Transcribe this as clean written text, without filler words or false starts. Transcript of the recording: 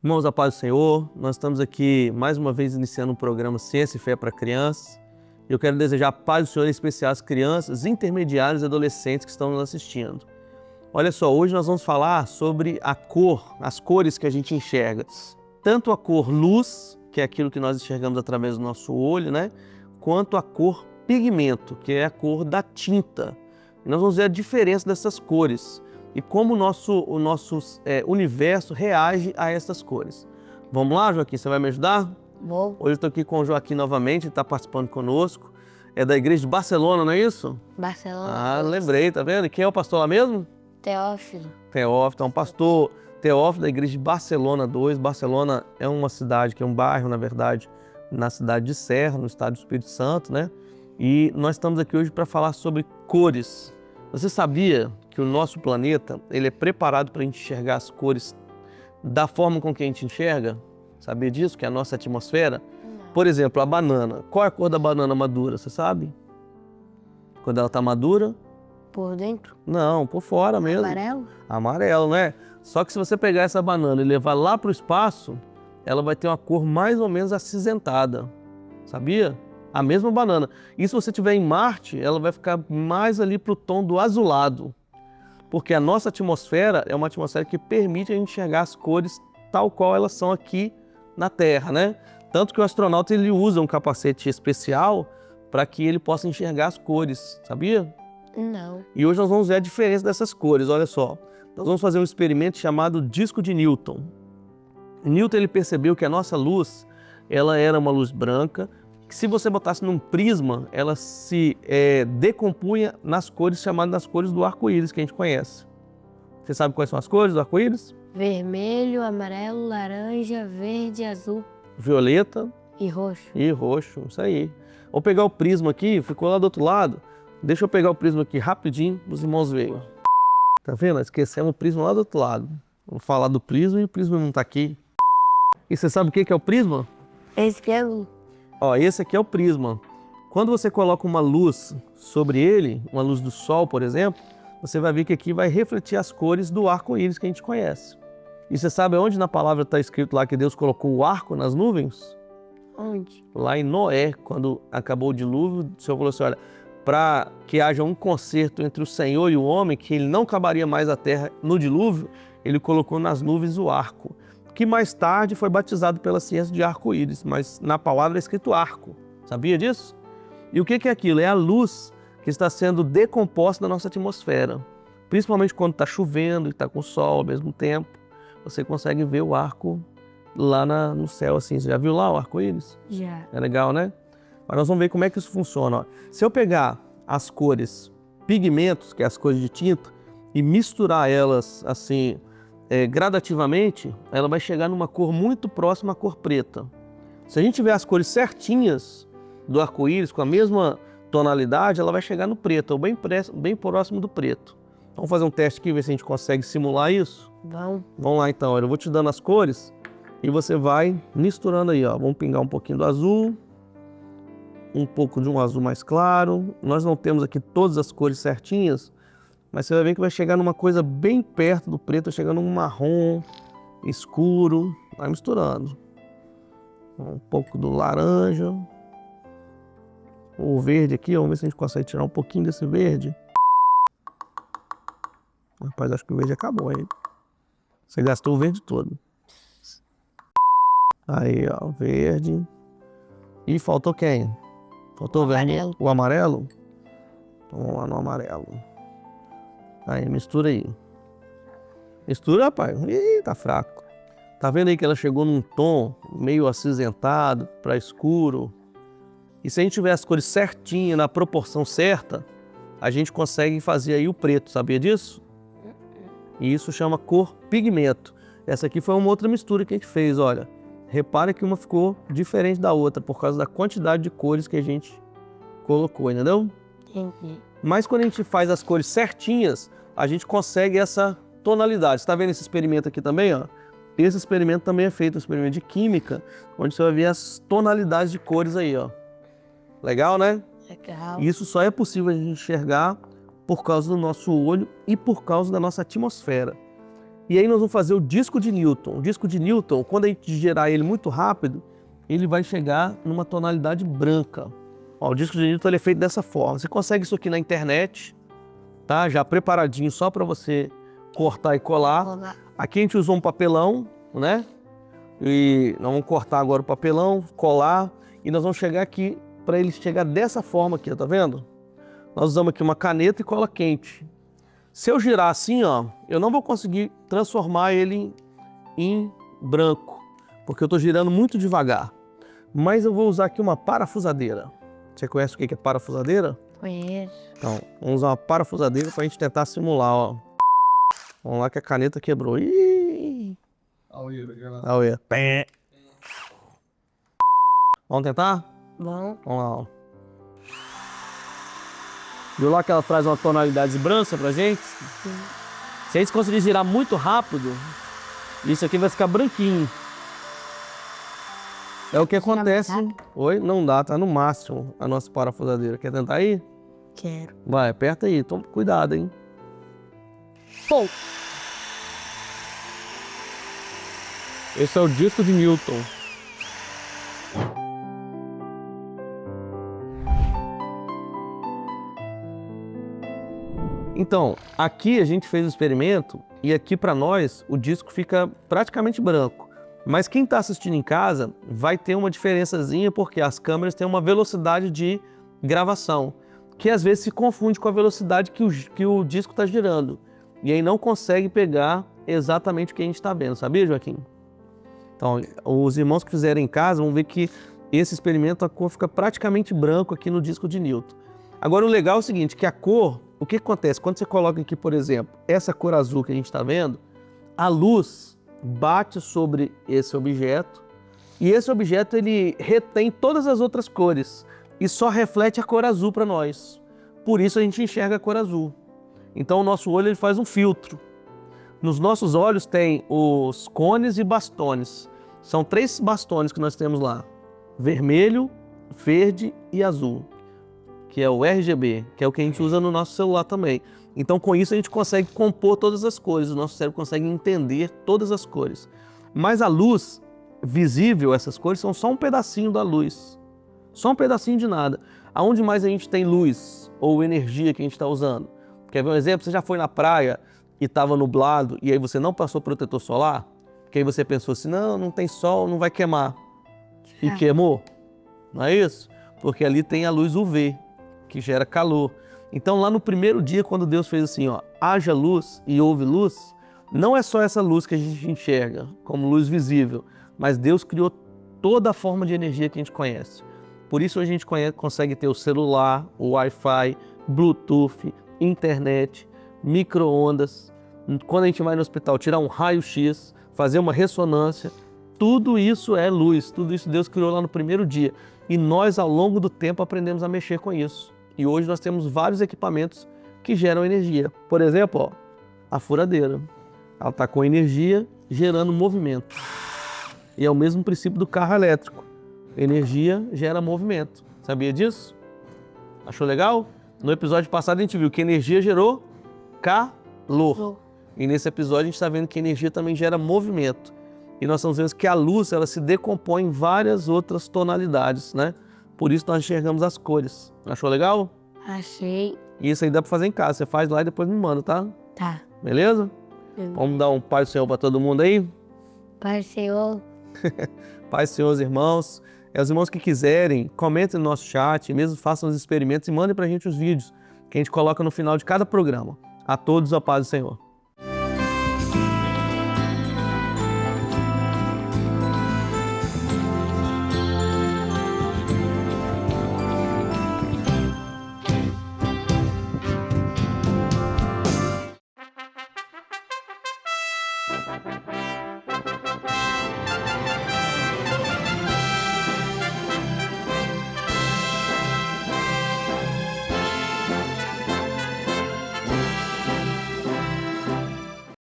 Irmãos, a paz do Senhor, nós estamos aqui mais uma vez iniciando um programa Ciência e Fé para Crianças. Eu quero desejar a paz do Senhor em especial às crianças, intermediários e adolescentes que estão nos assistindo. Olha só, hoje nós vamos falar sobre a cor, as cores que a gente enxerga. Tanto a cor luz, que é aquilo que nós enxergamos através do nosso olho, né? Quanto a cor pigmento, que é a cor da tinta. E nós vamos ver a diferença dessas cores e como o nosso universo reage a essas cores. Vamos lá, Joaquim? Você vai me ajudar? Vou. Hoje eu estou aqui com o Joaquim novamente, ele está participando conosco. É da igreja de Barcelona, não é isso? Barcelona. Ah, lembrei, tá vendo? E quem é o pastor lá mesmo? Teófilo. Teófilo, então pastor Teófilo da igreja de Barcelona 2. Barcelona é uma cidade, que é um bairro, na verdade, na cidade de Serra, no estado do Espírito Santo, né? E nós estamos aqui hoje para falar sobre cores. Você sabia que o nosso planeta ele é preparado para a gente enxergar as cores da forma com que a gente enxerga? Sabia disso? Que é a nossa atmosfera? Não. Por exemplo, a banana. Qual é a cor da banana madura? Você sabe? Quando ela está madura? Por dentro? Não, por fora mesmo. Amarelo? Amarelo, né? Só que se você pegar essa banana e levar lá para o espaço, ela vai ter uma cor mais ou menos acinzentada. Sabia? A mesma banana. E se você estiver em Marte, ela vai ficar mais ali para o tom do azulado. Porque a nossa atmosfera é uma atmosfera que permite a gente enxergar as cores tal qual elas são aqui na Terra, né? Tanto que o astronauta ele usa um capacete especial para que ele possa enxergar as cores, sabia? Não. E hoje nós vamos ver a diferença dessas cores, olha só. Nós vamos fazer um experimento chamado disco de Newton. Newton ele percebeu que a nossa luz, ela era uma luz branca, que se você botasse num prisma, ela se decompunha nas cores chamadas das cores do arco-íris que a gente conhece. Você sabe quais são as cores do arco-íris? Vermelho, amarelo, laranja, verde, azul Violeta e roxo. e roxo, isso aí. Vou pegar o prisma aqui, ficou lá do outro lado. Deixa eu pegar o prisma aqui rapidinho, os irmãos verem. Tá vendo? Esquecemos o prisma lá do outro lado. Vou falar do prisma e o prisma não tá aqui. E você sabe o que é o prisma? Esse que é o... Ó, esse aqui é o prisma. Quando você coloca uma luz sobre ele, uma luz do sol, por exemplo, você vai ver que aqui vai refletir as cores do arco-íris que a gente conhece. E você sabe onde na palavra está escrito lá que Deus colocou o arco nas nuvens? Onde? Lá em Noé, quando acabou o dilúvio, o Senhor falou assim, olha, para que haja um concerto entre o Senhor e o homem, que ele não acabaria mais a terra no dilúvio, ele colocou nas nuvens o arco, que mais tarde foi batizado pela ciência de arco-íris, mas na palavra é escrito arco. Sabia disso? E o que é aquilo? É a luz que está sendo decomposta na nossa atmosfera. Principalmente quando está chovendo e está com sol ao mesmo tempo, você consegue ver o arco lá no céu assim. Você já viu lá o arco-íris? Já. É legal, né? Mas nós vamos ver como é que isso funciona. Ó. Se eu pegar as cores pigmentos, que é as cores de tinta, e misturar elas assim gradativamente, ela vai chegar numa cor muito próxima à cor preta. Se a gente tiver as cores certinhas do arco-íris, com a mesma tonalidade, ela vai chegar no preto, ou bem próximo do preto. Vamos fazer um teste aqui, ver se a gente consegue simular isso? Vamos. Vamos lá então, eu vou te dando as cores e você vai misturando aí, ó. Vamos pingar um pouquinho do azul, um pouco de um azul mais claro. Nós não temos aqui todas as cores certinhas, mas você vai ver que vai chegar numa coisa bem perto do preto, chegando num marrom escuro, vai misturando. Um pouco do laranja, o verde aqui, vamos ver se a gente consegue tirar um pouquinho desse verde. Rapaz, acho que o verde acabou aí. Você gastou o verde todo. Aí, ó, o verde. E faltou quem? Faltou o vermelho? O amarelo? Então, vamos lá no amarelo. Aí, mistura aí. Mistura, rapaz. Ih, tá fraco. Tá vendo aí que ela chegou num tom meio acinzentado para escuro? E se a gente tiver as cores certinhas, na proporção certa, a gente consegue fazer aí o preto, sabia disso? E isso chama cor pigmento. Essa aqui foi uma outra mistura que a gente fez, olha. Repara que uma ficou diferente da outra por causa da quantidade de cores que a gente colocou, entendeu? Entendi. Mas quando a gente faz as cores certinhas, a gente consegue essa tonalidade. Você está vendo esse experimento aqui também, ó? Esse experimento também é feito, um experimento de química, onde você vai ver as tonalidades de cores aí, ó. Legal, né? Legal. Isso só é possível a gente enxergar por causa do nosso olho e por causa da nossa atmosfera. E aí nós vamos fazer o disco de Newton. O disco de Newton, quando a gente girar ele muito rápido, ele vai chegar numa tonalidade branca. Ó, o disco de Newton ele é feito dessa forma. Você consegue isso aqui na internet, tá? Já preparadinho só para você cortar e colar. Olá. Aqui a gente usou um papelão, né? E nós vamos cortar agora o papelão, colar, e nós vamos chegar aqui para ele chegar dessa forma aqui, tá vendo? Nós usamos aqui uma caneta e cola quente. Se eu girar assim, ó, eu não vou conseguir transformar ele em branco, porque eu estou girando muito devagar. Mas eu vou usar aqui uma parafusadeira. Você conhece o que é parafusadeira? Conheço. Então, vamos usar uma parafusadeira para a gente tentar simular, ó. Vamos lá que a caneta quebrou. Ih! Auê. Pé. Vamos tentar? Bom. Vamos lá, ó. Viu lá que ela traz uma tonalidade branca pra gente? Sim. Se a gente conseguir girar muito rápido, isso aqui vai ficar branquinho. É o que acontece. Oi? Não dá, tá no máximo a nossa parafusadeira. Quer tentar aí? Quero. Vai, aperta aí. Toma cuidado, hein? Pô! Esse é o disco de Newton. Então, aqui a gente fez o experimento e aqui para nós o disco fica praticamente branco. Mas quem está assistindo em casa vai ter uma diferençazinha porque as câmeras têm uma velocidade de gravação que às vezes se confunde com a velocidade que o disco está girando. E aí não consegue pegar exatamente o que a gente está vendo, sabia, Joaquim? Então, os irmãos que fizerem em casa vão ver que esse experimento a cor fica praticamente branco aqui no disco de Newton. Agora o legal é o seguinte, que a cor, o que acontece? Quando você coloca aqui, por exemplo, essa cor azul que a gente está vendo, a luz bate sobre esse objeto e esse objeto ele retém todas as outras cores e só reflete a cor azul para nós. Por isso a gente enxerga a cor azul. Então o nosso olho ele faz um filtro. Nos nossos olhos tem os cones e bastones. São 3 bastones que nós temos lá. Vermelho, verde e azul. Que é o RGB, que é o que a gente usa no nosso celular também. Então com isso a gente consegue compor todas as cores. O nosso cérebro consegue entender todas as cores. Mas a luz visível, essas cores, são só um pedacinho da luz. Só um pedacinho de nada. Aonde mais a gente tem luz ou energia que a gente está usando? Quer ver um exemplo? Você já foi na praia e estava nublado e aí você não passou protetor solar? Que aí você pensou assim, não tem sol, não vai queimar. E queimou? Não é isso? Porque ali tem a luz UV, que gera calor. Então lá no primeiro dia, quando Deus fez assim, ó, haja luz e houve luz, não é só essa luz que a gente enxerga como luz visível, mas Deus criou toda a forma de energia que a gente conhece. Por isso a gente consegue ter o celular, o Wi-Fi, Bluetooth, internet, micro-ondas. Quando a gente vai no hospital tirar um raio-x, fazer uma ressonância, tudo isso é luz, tudo isso Deus criou lá no primeiro dia. E nós, ao longo do tempo, aprendemos a mexer com isso. E hoje nós temos vários equipamentos que geram energia. Por exemplo, ó, a furadeira. Ela está com energia gerando movimento. E é o mesmo princípio do carro elétrico. Energia gera movimento. Sabia disso? Achou legal? No episódio passado a gente viu que energia gerou calor. E nesse episódio a gente está vendo que energia também gera movimento. E nós estamos vendo que a luz ela se decompõe em várias outras tonalidades, né? Por isso nós enxergamos as cores. Achou legal? Achei. E isso aí dá para fazer em casa. Você faz lá e depois me manda, tá? Tá. Beleza? Vamos dar um Pai do Senhor para todo mundo aí? Pai Senhor. Pai do Senhor, os irmãos. Os irmãos que quiserem, comentem no nosso chat, mesmo façam os experimentos e mandem para a gente os vídeos que a gente coloca no final de cada programa. A todos a paz do Senhor.